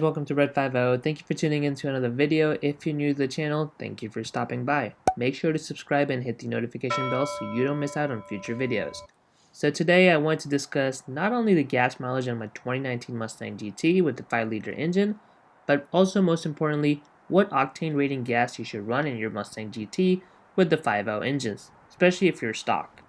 Welcome to Red 50. Thank you for tuning in to another video. If you're new to the channel, thank you for stopping by. Make sure to subscribe and hit the notification bell so you don't miss out on future videos. So today I want to discuss not only the gas mileage on my 2019 Mustang GT with the 5-liter engine, but also most importantly, what octane rating gas you should run in your Mustang GT with the 5.0 engines, especially if you're stock.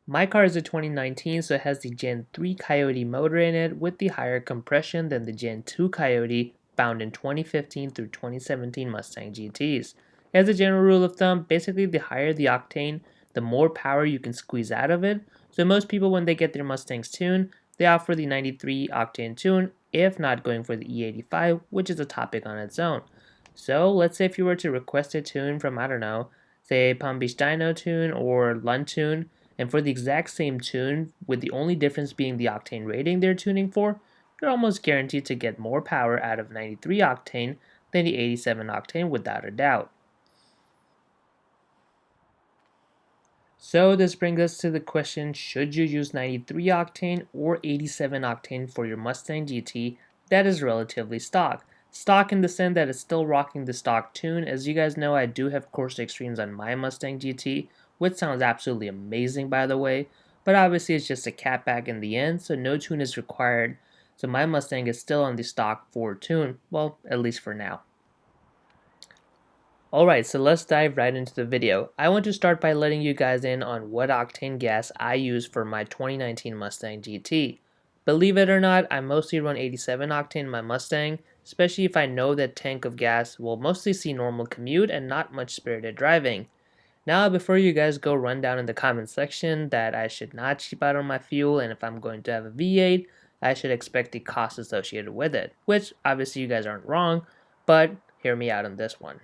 My car is a 2019, so it has the Gen 3 Coyote motor in it with the higher compression than the Gen 2 Coyote found in 2015 through 2017 Mustang GTs. As a general rule of thumb, basically the higher the octane, the more power you can squeeze out of it. So most people, when they get their Mustangs tuned, they opt for the 93 octane tune, if not going for the E85, which is a topic on its own. So let's say if you were to request a tune from, I don't know, say Palm Beach Dyno tune or Lund tune, and for the exact same tune, with the only difference being the octane rating they're tuning for, you're almost guaranteed to get more power out of 93 octane than the 87 octane without a doubt. So this brings us to the question, should you use 93 octane or 87 octane for your Mustang GT that is relatively stock? Stock in the sense that it's still rocking the stock tune. As you guys know, I do have Corsa Extremes on my Mustang GT, which sounds absolutely amazing by the way, but obviously it's just a catback in the end, so no tune is required. So my Mustang is still on the stock 4 tune, well, at least for now. Alright, so let's dive right into the video. I want to start by letting you guys in on what octane gas I use for my 2019 Mustang GT. Believe it or not, I mostly run 87 octane in my Mustang, especially if I know that tank of gas will mostly see normal commute and not much spirited driving. Now, before you guys go run down in the comment section that I should not cheap out on my fuel, and if I'm going to have a V8, I should expect the cost associated with it, which obviously you guys aren't wrong, but hear me out on this one.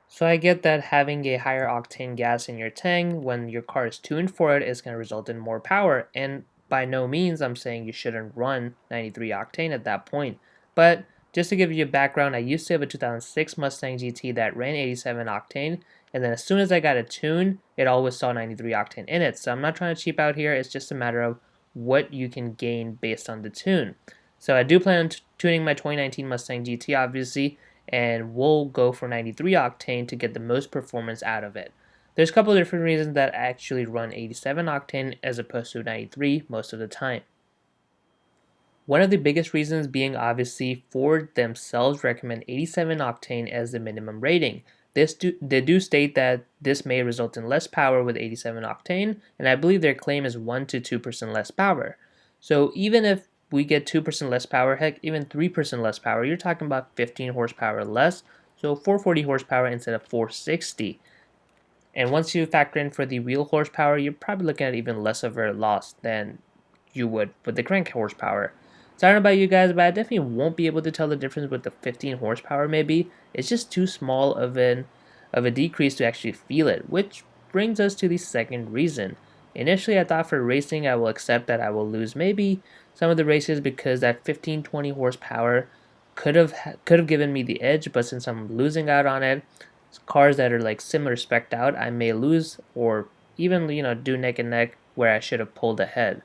So I get that having a higher octane gas in your tank when your car is tuned for it is going to result in more power, and by no means I'm saying you shouldn't run 93 octane at that point. But just to give you a background, I used to have a 2006 Mustang GT that ran 87 octane, and then as soon as I got it tuned, it always saw 93 octane in it. So I'm not trying to cheap out here, it's just a matter of what you can gain based on the tune. So I do plan on tuning my 2019 Mustang GT obviously, and we'll go for 93 octane to get the most performance out of it. There's a couple of different reasons that I actually run 87 octane as opposed to 93 most of the time. One of the biggest reasons being obviously Ford themselves recommend 87 octane as the minimum rating. They do state that this may result in less power with 87 octane, and I believe their claim is 1 to 2% less power. So even if we get 2% less power, heck, even 3% less power, you're talking about 15 horsepower less, so 440 horsepower instead of 460. And once you factor in for the wheel horsepower, you're probably looking at even less of a loss than you would with the crank horsepower. So I don't know about you guys, but I definitely won't be able to tell the difference with the 15 horsepower maybe. It's just too small of a decrease to actually feel it, which brings us to the second reason. Initially, I thought for racing I will accept that I will lose maybe some of the races because that 15-20 horsepower could have given me the edge, but since I'm losing out on it, cars that are like similar spec'd out, I may lose or even do neck and neck where I should have pulled ahead.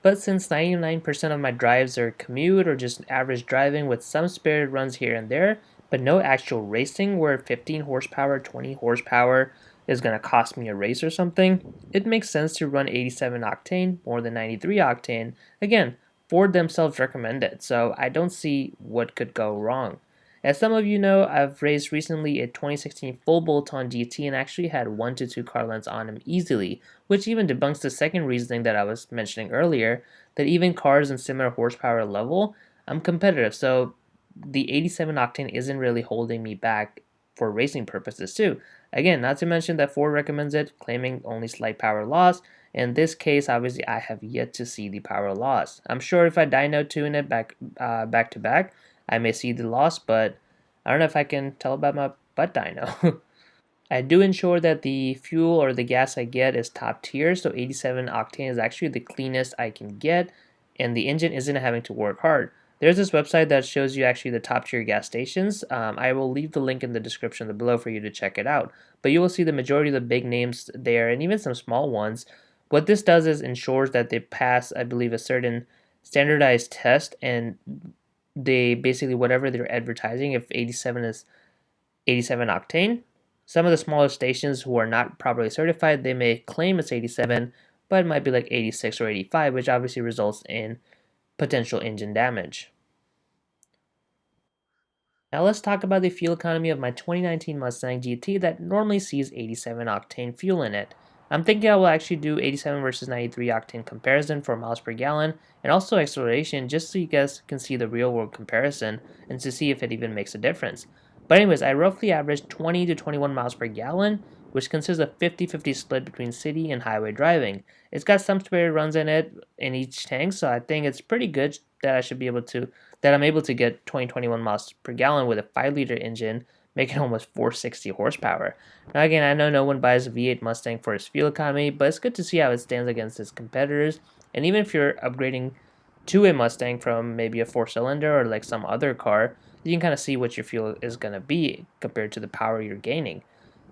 But since 99% of my drives are commute or just average driving with some spirited runs here and there, but no actual racing where 15 horsepower, 20 horsepower is going to cost me a race or something, it makes sense to run 87 octane more than 93 octane. Again, Ford themselves recommend it, so I don't see what could go wrong. As some of you know, I've raced recently a 2016 full bolt-on GT and actually had 1 to 2 car lengths on him easily, which even debunks the second reasoning that I was mentioning earlier, that even cars in similar horsepower level, I'm competitive, so the 87 octane isn't really holding me back for racing purposes too. Again, not to mention that Ford recommends it, claiming only slight power loss. In this case, obviously, I have yet to see the power loss. I'm sure if I dyno tune it back to back, I may see the loss, but I don't know if I can tell about my butt dyno. I do ensure that the fuel or the gas I get is top tier, so 87 octane is actually the cleanest I can get, and the engine isn't having to work hard. There's this website that shows you actually the top tier gas stations. I will leave the link in the description below for you to check it out. But you will see the majority of the big names there and even some small ones. What this does is ensures that they pass, I believe, a certain standardized test, and they basically, whatever they're advertising, if 87 is 87 octane, some of the smaller stations who are not properly certified, they may claim it's 87, but it might be like 86 or 85, which obviously results in potential engine damage. Now let's talk about the fuel economy of my 2019 Mustang GT that normally sees 87 octane fuel in it. I'm thinking I will actually do 87 versus 93 octane comparison for miles per gallon and also acceleration, just so you guys can see the real world comparison and to see if it even makes a difference. But anyways, I roughly average 20 to 21 miles per gallon, which consists of 50-50 split between city and highway driving. It's got some spare runs in it in each tank, so I think it's pretty good that I'm able to get 21 miles per gallon with a 5-liter engine, making almost 460 horsepower. Now again, I know no one buys a V8 Mustang for its fuel economy, but it's good to see how it stands against its competitors. And even if you're upgrading to a Mustang from maybe a 4-cylinder or like some other car, you can kind of see what your fuel is going to be compared to the power you're gaining.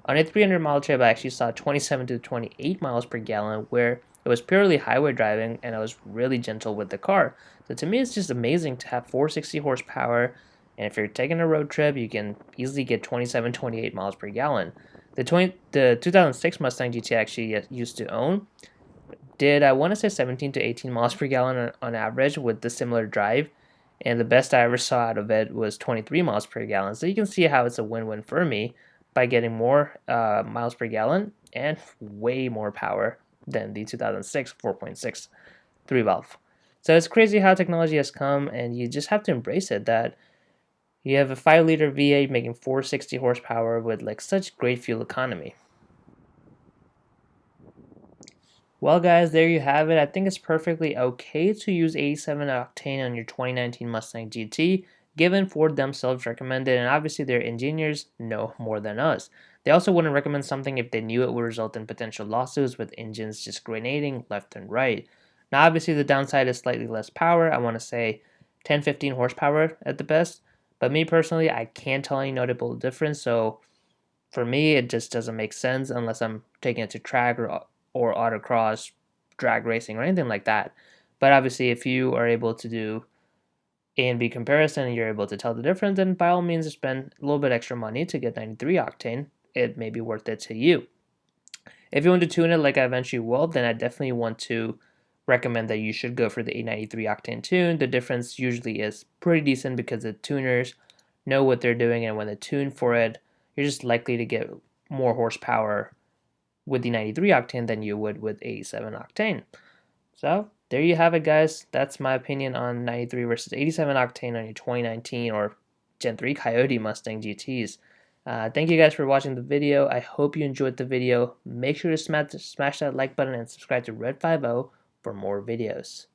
On a 300-mile trip, I actually saw 27 to 28 miles per gallon, where it was purely highway driving and I was really gentle with the car. So to me, it's just amazing to have 460 horsepower, and if you're taking a road trip, you can easily get 27, 28 miles per gallon. The 2006 Mustang GT I actually used to own did, I want to say, 17 to 18 miles per gallon on average with the similar drive, and the best I ever saw out of it was 23 miles per gallon. So you can see how it's a win-win for me by getting more miles per gallon and way more power than the 2006 4.6 3-valve. So it's crazy how technology has come, and you just have to embrace it. That you have a 5-liter V8 making 460 horsepower with like such great fuel economy. Well, guys, there you have it. I think it's perfectly okay to use 87 octane on your 2019 Mustang GT, given Ford themselves recommended, and obviously their engineers know more than us. They also wouldn't recommend something if they knew it would result in potential lawsuits with engines just grenading left and right. Now, obviously, the downside is slightly less power. I want to say 10-15 horsepower at the best. But me personally, I can't tell any notable difference, so for me, it just doesn't make sense unless I'm taking it to track or autocross, drag racing, or anything like that. But obviously, if you are able to do A and B comparison and you're able to tell the difference, then by all means, spend a little bit extra money to get 93 octane. It may be worth it to you. If you want to tune it like I eventually will, then I definitely want to recommend that you should go for the 893 octane tune. The difference usually is pretty decent because the tuners know what they're doing, and when they tune for it, you're just likely to get more horsepower with the 93 octane than you would with 87 octane. So there you have it, guys. That's my opinion on 93 versus 87 octane on your 2019 or Gen 3 Coyote Mustang GTs. Thank you guys for watching the video. I hope you enjoyed the video. Make sure to smash that like button and subscribe to Red 50 for more videos.